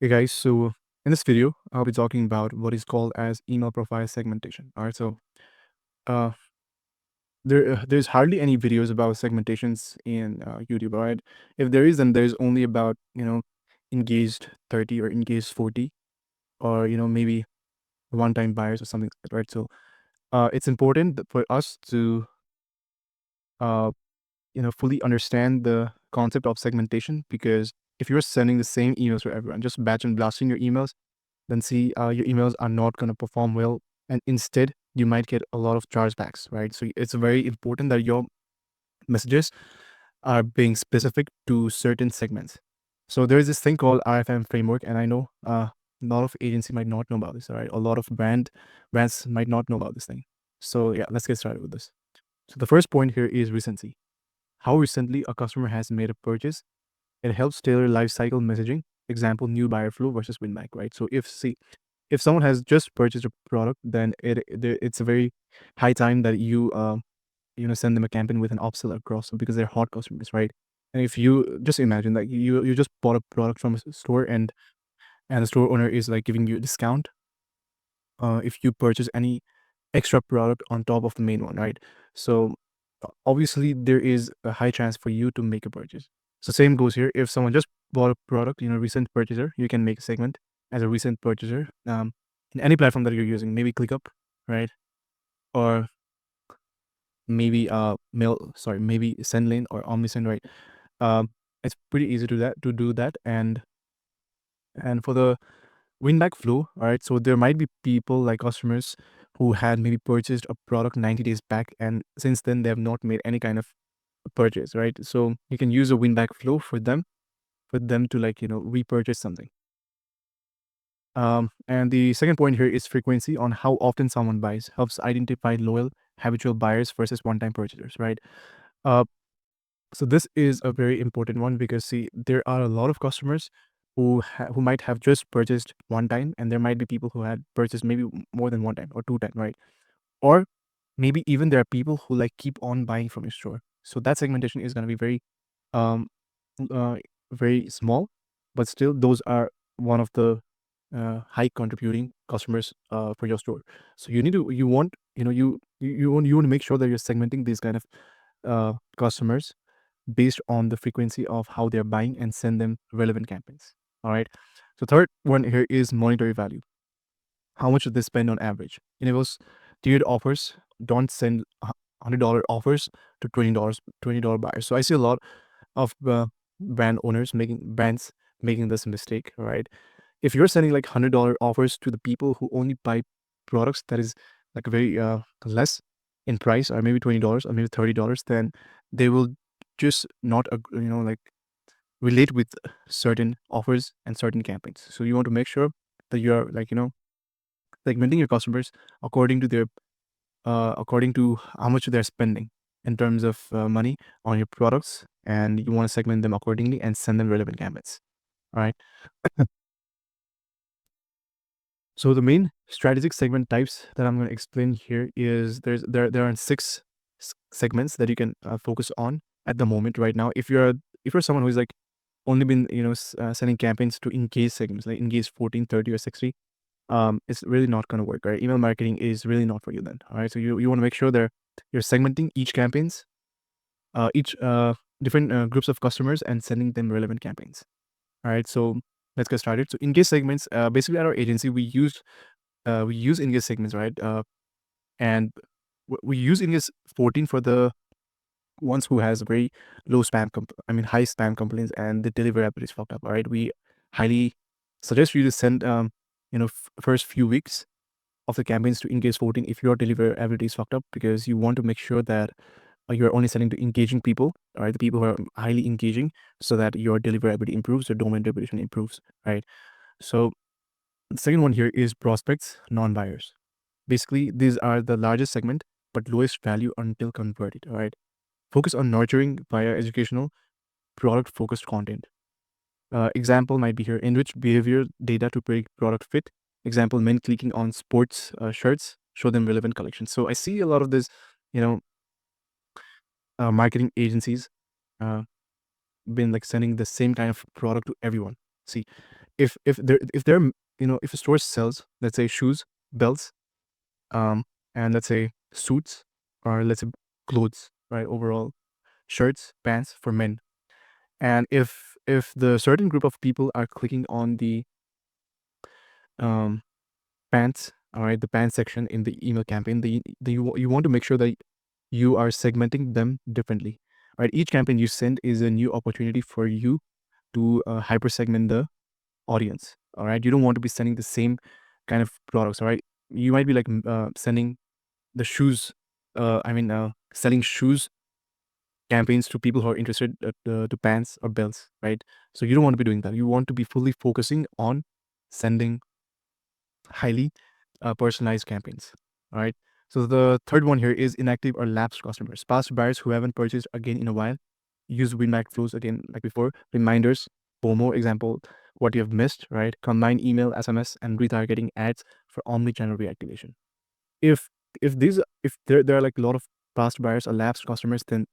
Hey guys, so in this video, I'll be talking about what is called as email profile segmentation. All right, so uh, there's hardly any videos about segmentations in YouTube. All right, if there is, then there's only about engaged 30 or engaged 40, or maybe one-time buyers or something like that. Right, so it's important for us to uh, fully understand the concept of segmentation, because if you're sending the same emails to everyone, just batch and blasting your emails, then see your emails are not going to perform well, and instead you might get a lot of chargebacks, right? So it's very important that your messages are being specific to certain segments. So there is this thing called RFM framework, and I know a lot of agency might not know about this. All right, a lot of brands might not know about this thing. So yeah, let's get started with this. So the first point here is recency. How recently a customer has made a purchase. It helps tailor lifecycle messaging. Example, new buyer flow versus win back, right? So if someone has just purchased a product, then it's a very high time that you send them a campaign with an upsell across, because they're hot customers, right? And if you just imagine that you just bought a product from a store, and the store owner is like giving you a discount if you purchase any extra product on top of the main one, right? So obviously there is a high chance for you to make a purchase. So same goes here. If someone just bought a product, recent purchaser, you can make a segment as a recent purchaser in any platform that you're using, maybe ClickUp, right? Or maybe SendLane or OmniSend, right? It's pretty easy to do that. And for the win back flow, all right, so there might be people like customers who had maybe purchased a product 90 days back, and since then they have not made any kind of purchase, right? So you can use a win back flow for them to repurchase something. And the second point here is frequency. On how often someone buys helps identify loyal habitual buyers versus one-time purchasers, right? uh, so this is a very important one, because see, there are a lot of customers who might have just purchased one time, and there might be people who had purchased maybe more than one time or two time, right? Or maybe even there are people who like keep on buying from your store. So that segmentation is going to be um uh, very small, but still those are one of the high contributing customers for your store. So you want you want to make sure that you're segmenting these kind of customers based on the frequency of how they're buying, and send them relevant campaigns. All right. So third one here is monetary value. How much do they spend on average? Enables tiered offers. Don't send $100 offers to $20 buyers. So I see a lot of brands making this mistake, right? If you're sending like $100 offers to the people who only buy products that is like very less in price, or maybe $20 or maybe $30, then they will just not like relate with certain offers and certain campaigns. So you want to make sure that you are segmenting your customers according to their according to how much they're spending in terms of money on your products, and you want to segment them accordingly and send them relevant campaigns. All right. So the main strategic segment types that I'm going to explain here is there are six segments that you can focus on at the moment right now. If you're someone who's like only been sending campaigns to engage segments like engage 14, 30, or 60, it's really not going to work, right? Email marketing is really not for you then. All right. So you want to make sure that you're segmenting each campaigns, each different groups of customers, and sending them relevant campaigns. All right. So let's get started. So engage segments, basically at our agency, we use engage segments, right? And we use engage 14 for the ones who has very low high spam complaints, and the deliverability is fucked up. All right. We highly suggest you to send, first few weeks of the campaigns to engage 14 if your deliverability is fucked up, because you want to make sure that you're only sending to engaging people, right? The people who are highly engaging, so that your deliverability improves, your domain reputation improves, right? So the second one here is prospects, non-buyers. Basically, these are the largest segment, but lowest value until converted, all right? Focus on nurturing via educational, product-focused content. Example might be here, enrich behavior data to predict product fit. Example, men clicking on sports shirts, show them relevant collections. So I see a lot of this, you know, marketing agencies uh, been like sending the same kind of product to everyone. See, if if a store sells, let's say, shoes, belts, and let's say suits, or let's say clothes, right? Overall, shirts, pants for men. And if the certain group of people are clicking on the um pants, all right, the pants section in the email campaign, you want to make sure that you are segmenting them differently. Right, each campaign you send is a new opportunity for you to hyper segment the audience. All right, you don't want to be sending the same kind of products. All right, you might be like sending the shoes, selling shoes campaigns to people who are interested to pants or belts, right? So you don't want to be doing that. You want to be fully focusing on sending highly personalized campaigns. All right. So the third one here is inactive or lapsed customers. Past buyers who haven't purchased again in a while. Use win-back flows again, like before. Reminders, FOMO, example, what you have missed, right? Combine email, SMS, and retargeting ads for omni-channel reactivation. If if there are like a lot of past buyers or lapsed customers, then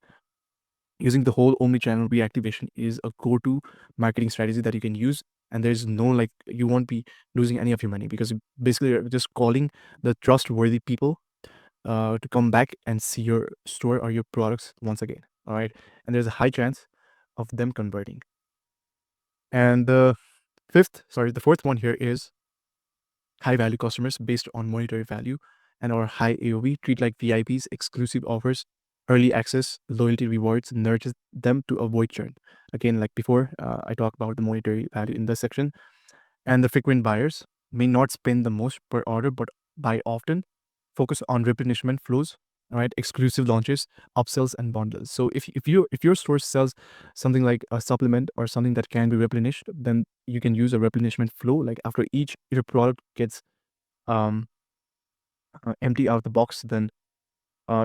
using the whole omni-channel reactivation is a go-to marketing strategy that you can use. And there's no, like, you won't be losing any of your money, because basically you're just calling the trustworthy people to come back and see your store or your products once again. All right, and there's a high chance of them converting. And the fourth one here is high value customers based on monetary value and our high AOV. Treat like VIPs, exclusive offers, early access, loyalty rewards, nurture them to avoid churn. Again, like before, I talked about the monetary value in this section. And the frequent buyers may not spend the most per order, but buy often. Focus on replenishment flows, all right, exclusive launches, upsells, and bundles. So if your store sells something like a supplement or something that can be replenished, then you can use a replenishment flow. Like after each your product gets um empty out of the box, then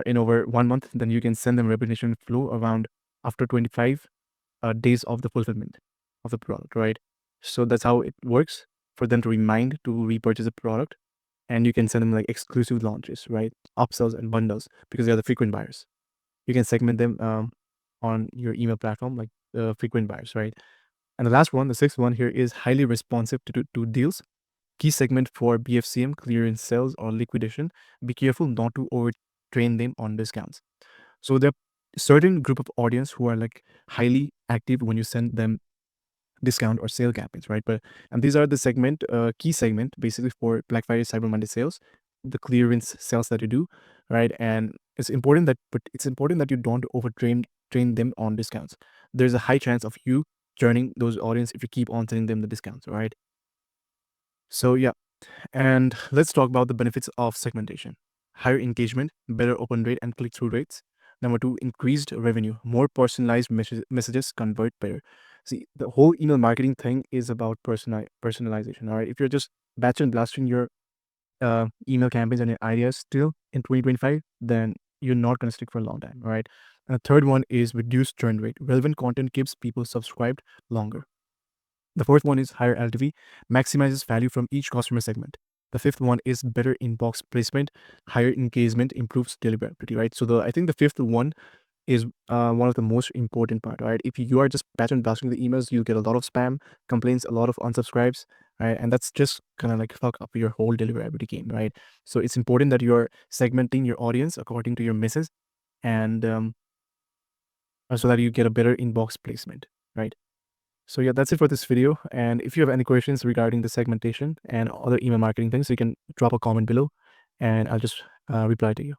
in over 1 month, then you can send them replenishment flow around after 25 days of the fulfillment of the product, right? So that's how it works for them to remind to repurchase a product. And you can send them like exclusive launches, right? Upsells and bundles, because they're the frequent buyers. You can segment them on your email platform, like frequent buyers, right? And the last one, the sixth one here, is highly responsive to deals. Key segment for BFCM, clearance sales, or liquidation. Be careful not to overtrain them on discounts. So there are certain group of audience who are like highly active when you send them discount or sale campaigns, right? And these are the key segment, basically for Black Friday, Cyber Monday sales, the clearance sales that you do, right? And it's important that you don't train them on discounts. There's a high chance of you churning those audience if you keep on sending them the discounts, right? So yeah, and let's talk about the benefits of segmentation. Higher engagement, better open rate and click-through rates. Number two, increased revenue. More personalized messages convert better. See, the whole email marketing thing is about personalization. All right, if you're just batch and blasting your email campaigns and your ideas still in 2025, then you're not going to stick for a long time. All right. And the third one is reduced churn rate. Relevant content keeps people subscribed longer. The fourth one is higher LTV, maximizes value from each customer segment. The fifth one is better inbox placement, higher engagement, improves deliverability, right? So I think the fifth one is one of the most important part, right? If you are just batch and blasting the emails, you'll get a lot of spam complaints, a lot of unsubscribes, right? And that's just kind of like fuck up your whole deliverability game, right? So it's important that you're segmenting your audience according to your misses, and so that you get a better inbox placement, right? So yeah, that's it for this video. And if you have any questions regarding the segmentation and other email marketing things, you can drop a comment below and I'll just reply to you.